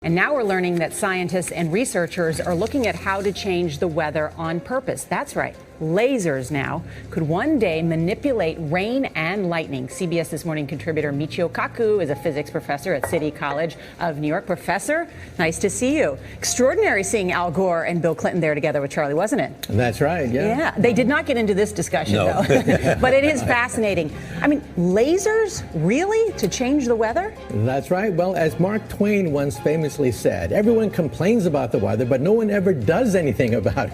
And now we're learning that scientists and researchers are looking at how to change the weather on purpose. That's right. Lasers now could one day manipulate rain and lightning. CBS This Morning contributor Michio Kaku is a physics professor at City College of New York. Professor, nice to see you. Extraordinary seeing Al Gore and Bill Clinton there together with Charlie, wasn't it? That's right, yeah. Yeah, they did not get into this discussion, No. though. But it is fascinating. I mean, lasers, really, to change the weather? That's right. Well, as Mark Twain once famously said, everyone complains about the weather, but no one ever does anything about it.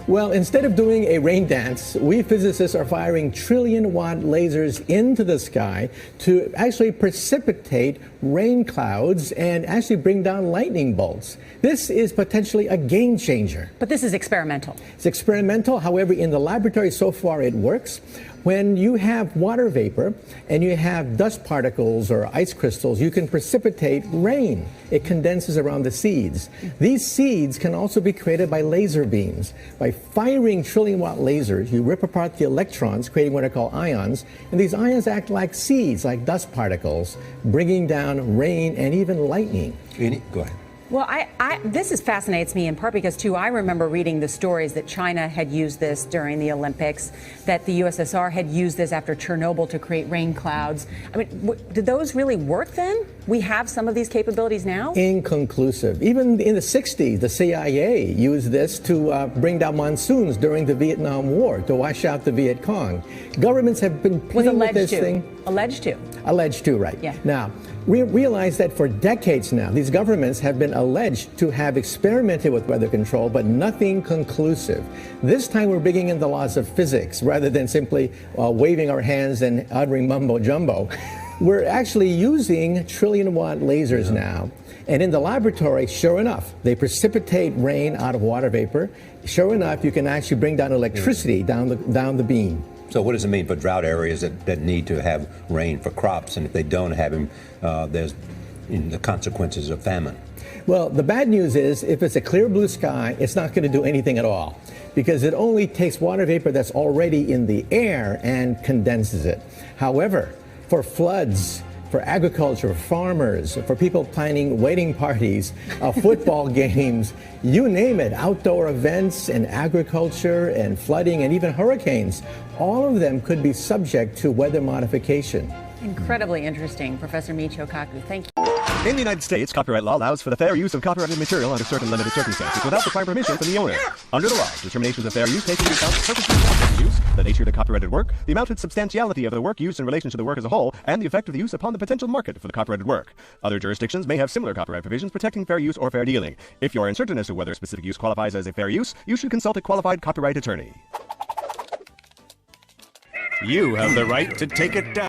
Well, instead of doing a rain dance, we physicists are firing trillion-watt lasers into the sky to actually precipitate rain clouds and actually bring down lightning bolts. This is potentially a game changer. But this is experimental. It's experimental. However, in the laboratory so far it works. When you have water vapor and you have dust particles or ice crystals, you can precipitate rain. It condenses around the seeds. These seeds can also be created by laser beams. By firing trillion-watt lasers, you rip apart the electrons, creating what are called ions, and these ions act like seeds, like dust particles, bringing down rain and even lightning. Go ahead. Well, this fascinates me in part because, too, I remember reading the stories that China had used this during the Olympics, that the USSR had used this after Chernobyl to create rain clouds. I mean, did those really work then? We have some of these capabilities now? Inconclusive. Even in the 60s, the CIA used this to bring down monsoons during the Vietnam War, to wash out the Viet Cong. Governments have been playing with this thing. Alleged to. Alleged to, right. Yeah. Now, we realize that for decades now, these governments have been alleged to have experimented with weather control, but nothing conclusive. This time we're bringing in the laws of physics rather than simply waving our hands and uttering mumbo jumbo. We're actually using trillion-watt lasers now. And in the laboratory, sure enough, they precipitate rain out of water vapor. Sure enough, you can actually bring down electricity down the beam. So what does it mean for drought areas that need to have rain for crops, and if they don't have them, there's the consequences of famine? Well, the bad news is if it's a clear blue sky, it's not going to do anything at all, because it only takes water vapor that's already in the air and condenses it. However, for floods, for agriculture, farmers, for people planning wedding parties, football games, you name it, outdoor events and agriculture and flooding and even hurricanes, all of them could be subject to weather modification. Incredibly interesting, Professor Michio Kaku. Thank you. In the United States, copyright law allows for the fair use of copyrighted material under certain limited circumstances without the prior permission from the owner. Under the law, determinations of fair use take into account the purpose of the use, the nature of the copyrighted work, the amount and substantiality of the work used in relation to the work as a whole, and the effect of the use upon the potential market for the copyrighted work. Other jurisdictions may have similar copyright provisions protecting fair use or fair dealing. If you are uncertain as to whether a specific use qualifies as a fair use, you should consult a qualified copyright attorney. You have the right to take it down.